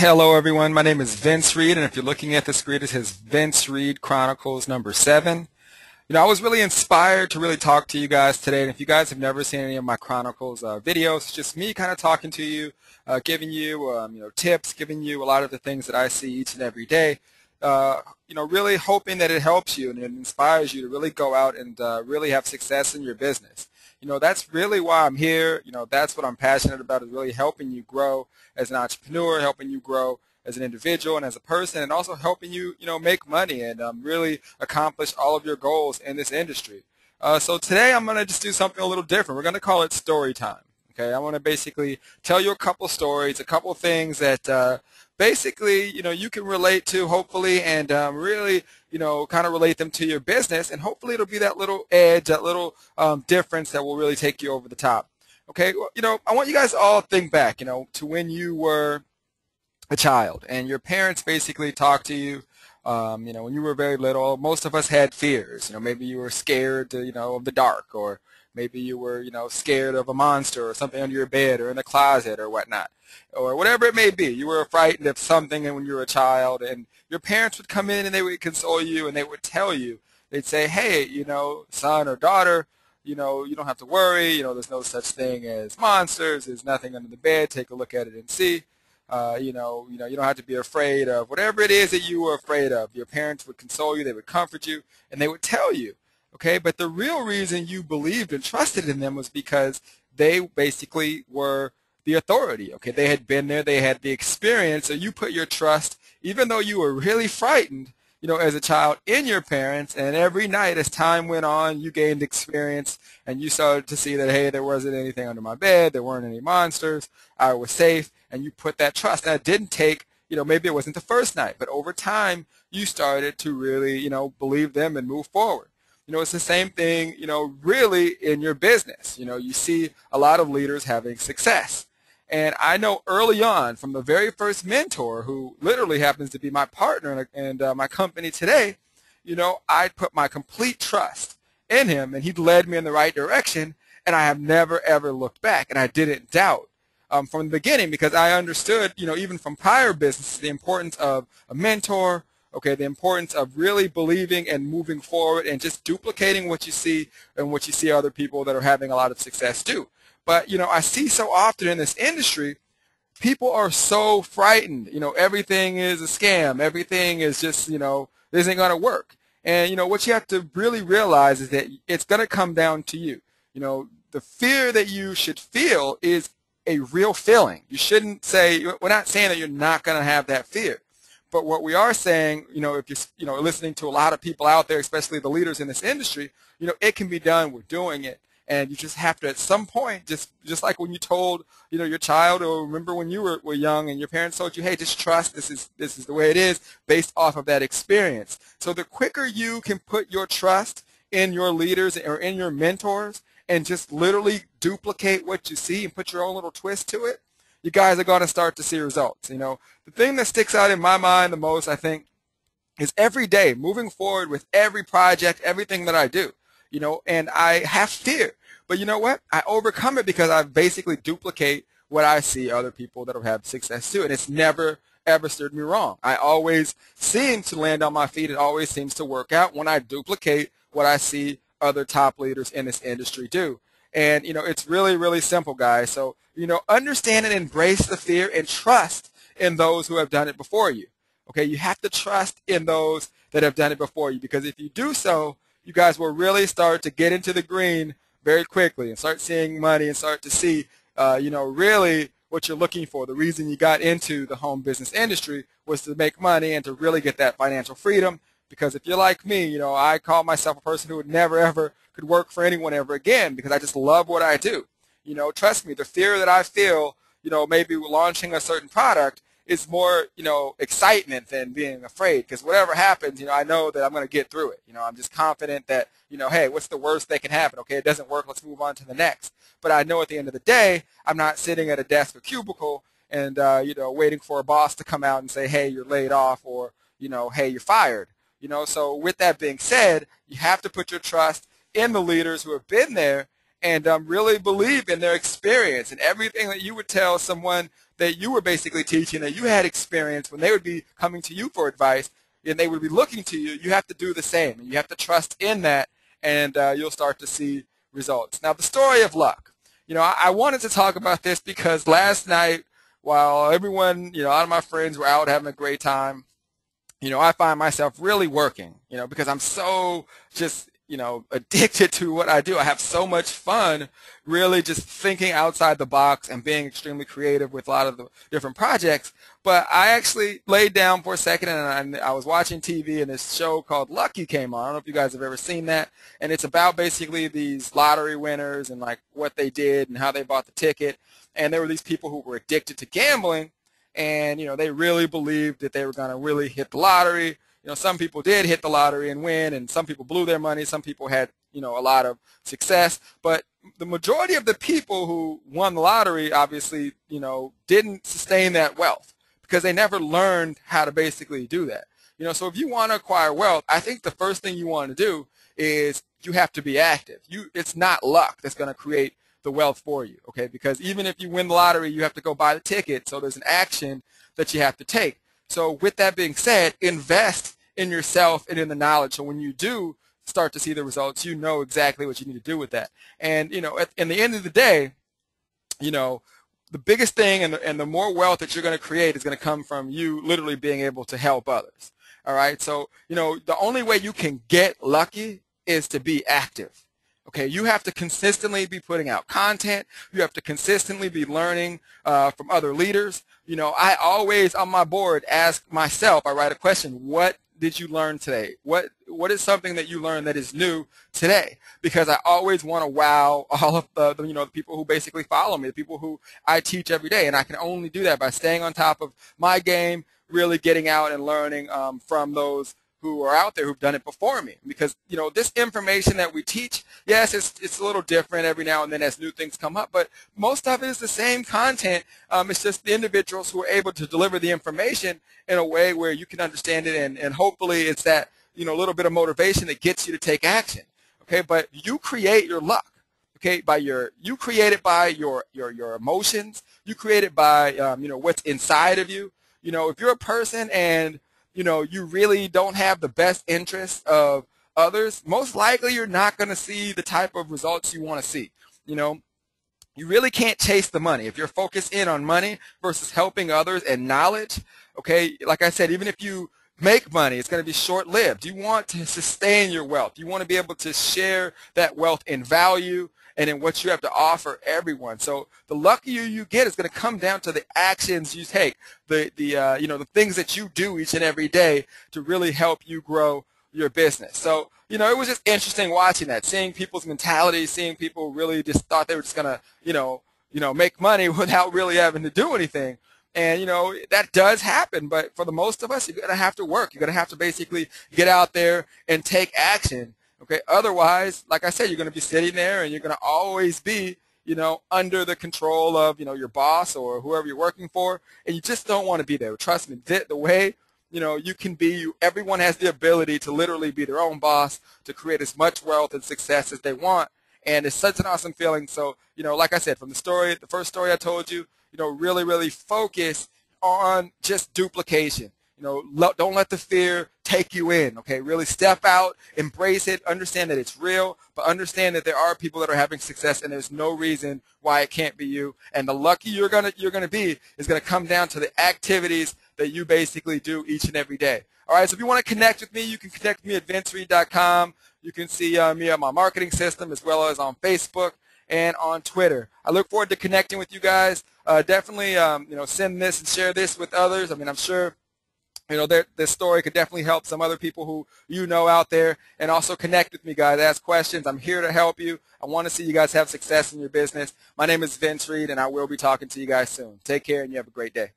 Hello everyone, my name is Vince Reed, and if you're looking at the screen, it says Vince Reed Chronicles number 7. I was really inspired to really talk to you guys today, and if you guys have never seen any of my Chronicles videos, it's just me kind of talking to you, giving you, tips, giving you a lot of the things that I see each and every day, really hoping that it helps you and it inspires you to really go out and really have success in your business. That's really why I'm here. That's what I'm passionate about, is really helping you grow as an entrepreneur, helping you grow as an individual and as a person, and also helping you, make money and really accomplish all of your goals in this industry. So today I'm going to just do something a little different. We're going to call it story time. Okay, I want to basically tell you a couple stories, a couple things that basically, you can relate to, hopefully, and really, kind of relate them to your business, and hopefully it'll be that little edge, that little difference that will really take you over the top. Okay, well, I want you guys to all think back, to when you were a child and your parents basically talked to you, when you were very little. Most of us had fears. Maybe you were scared, of the dark, or maybe you were, scared of a monster or something under your bed or in the closet or whatnot, or whatever it may be. You were frightened of something when you were a child, and your parents would come in and they would console you and they would tell you, they'd say, hey, son or daughter, you don't have to worry. There's no such thing as monsters. There's nothing under the bed. Take a look at it and see. You don't have to be afraid of whatever it is that you were afraid of. Your parents would console you. They would comfort you, and they would tell you. Okay, but the real reason you believed and trusted in them was because they basically were the authority. Okay, they had been there, they had the experience, so you put your trust, even though you were really frightened, as a child, in your parents. And every night as time went on, you gained experience and you started to see that, hey, there wasn't anything under my bed, there weren't any monsters, I was safe, and you put that trust. Now, it didn't take, maybe it wasn't the first night, but over time you started to really, believe them and move forward. It's the same thing, really in your business. You see a lot of leaders having success. And I know early on from the very first mentor, who literally happens to be my partner and my company today, I put my complete trust in him, and he led me in the right direction, and I have never, ever looked back, and I didn't doubt from the beginning, because I understood, even from prior business, the importance of a mentor. Okay, the importance of really believing and moving forward and just duplicating what you see and what you see other people that are having a lot of success do. But, I see so often in this industry, people are so frightened. Everything is a scam. Everything is just, this isn't going to work. And, what you have to really realize is that it's going to come down to you. The fear that you should feel is a real feeling. You shouldn't say, we're not saying that you're not going to have that fear. But what we are saying, if you're, listening to a lot of people out there, especially the leaders in this industry, it can be done. We're doing it. And you just have to, at some point, just like when you told, your child, or remember when you were young and your parents told you, hey, just trust, this is the way it is, based off of that experience. So the quicker you can put your trust in your leaders or in your mentors and just literally duplicate what you see and put your own little twist to it, you guys are going to start to see results. The thing that sticks out in my mind the most, I think, is every day, moving forward with every project, everything that I do, and I have fear. But you know what? I overcome it because I basically duplicate what I see other people that have had success do, and it's never, ever steered me wrong. I always seem to land on my feet. It always seems to work out when I duplicate what I see other top leaders in this industry do. And, it's really, really simple, guys. So, understand and embrace the fear and trust in those who have done it before you. Okay, you have to trust in those that have done it before you, because if you do so, you guys will really start to get into the green very quickly and start seeing money and start to see, really what you're looking for. The reason you got into the home business industry was to make money and to really get that financial freedom. Because if you're like me, I call myself a person who would never, ever could work for anyone ever again, because I just love what I do. Trust me, the fear that I feel, maybe launching a certain product is more, excitement than being afraid, because whatever happens, I know that I'm going to get through it. I'm just confident that, hey, what's the worst that can happen? Okay, it doesn't work, let's move on to the next. But I know at the end of the day, I'm not sitting at a desk or cubicle and, waiting for a boss to come out and say, hey, you're laid off, or, hey, you're fired. So with that being said, you have to put your trust in the leaders who have been there and really believe in their experience, and everything that you would tell someone that you were basically teaching, that you had experience, when they would be coming to you for advice and they would be looking to you, you have to do the same. And you have to trust in that, and you'll start to see results. Now, the story of luck. I wanted to talk about this because last night, while everyone, a lot of my friends were out having a great time, I find myself really working, because I'm so just, addicted to what I do. I have so much fun really just thinking outside the box and being extremely creative with a lot of the different projects. But I actually laid down for a second, and I was watching TV, and this show called Lucky came on. I don't know if you guys have ever seen that. And it's about basically these lottery winners and like what they did and how they bought the ticket. And there were these people who were addicted to gambling, and they really believed that they were going to really hit the lottery. Some people did hit the lottery and win, and some people blew their money. Some people had, a lot of success. But the majority of the people who won the lottery obviously, didn't sustain that wealth because they never learned how to basically do that. So if you want to acquire wealth, I think the first thing you want to do is you have to be active. It's not luck that's going to create the wealth for you, okay? Because even if you win the lottery, you have to go buy the ticket, so there's an action that you have to take. So with that being said, invest in yourself and in the knowledge. So when you do start to see the results, you know exactly what you need to do with that. And, in the end of the day, the biggest thing and the more wealth that you're going to create is going to come from you literally being able to help others. All right? So, the only way you can get lucky is to be active. Okay, you have to consistently be putting out content. You have to consistently be learning from other leaders. I always on my board ask myself, I write a question, what did you learn today? What is something that you learned that is new today? Because I always want to wow all of the people who basically follow me, the people who I teach every day. And I can only do that by staying on top of my game, really getting out and learning from those who are out there who've done it before me. Because, this information that we teach, yes, it's a little different every now and then as new things come up, but most of it is the same content. It's just the individuals who are able to deliver the information in a way where you can understand it, and hopefully it's that, little bit of motivation that gets you to take action. Okay, but you create your luck. Okay, you create it by your emotions. You create it by, what's inside of you. If you're a person and you really don't have the best interest of others, most likely you're not going to see the type of results you want to see. You really can't chase the money. If you're focused in on money versus helping others and knowledge, okay, like I said, even if you make money, it's going to be short-lived. You want to sustain your wealth. You want to be able to share that wealth in value and in what you have to offer everyone. So the luckier you get is going to come down to the actions you take, the things that you do each and every day to really help you grow your business. So, it was just interesting watching that, seeing people's mentality, seeing people really just thought they were just going to, make money without really having to do anything. And, that does happen. But for the most of us, you're going to have to work. You're going to have to basically get out there and take action. Okay. Otherwise, like I said, you're going to be sitting there and you're going to always be, under the control of, your boss or whoever you're working for. And you just don't want to be there. Trust me, the way, you can be, everyone has the ability to literally be their own boss, to create as much wealth and success as they want. And it's such an awesome feeling. So, like I said, from the first story I told you, really, really focus on just duplication. Don't let the fear take you in, okay? Really step out, embrace it, understand that it's real, but understand that there are people that are having success and there's no reason why it can't be you. And the lucky you're gonna be is gonna come down to the activities that you basically do each and every day. All right, so if you want to connect with me, you can connect with me at vincereed.com. You can see me on my marketing system as well as on Facebook and on Twitter. I look forward to connecting with you guys. Definitely, send this and share this with others. I mean, I'm sure this story could definitely help some other people who out there. And also connect with me, guys. Ask questions. I'm here to help you. I want to see you guys have success in your business. My name is Vince Reed, and I will be talking to you guys soon. Take care, and you have a great day.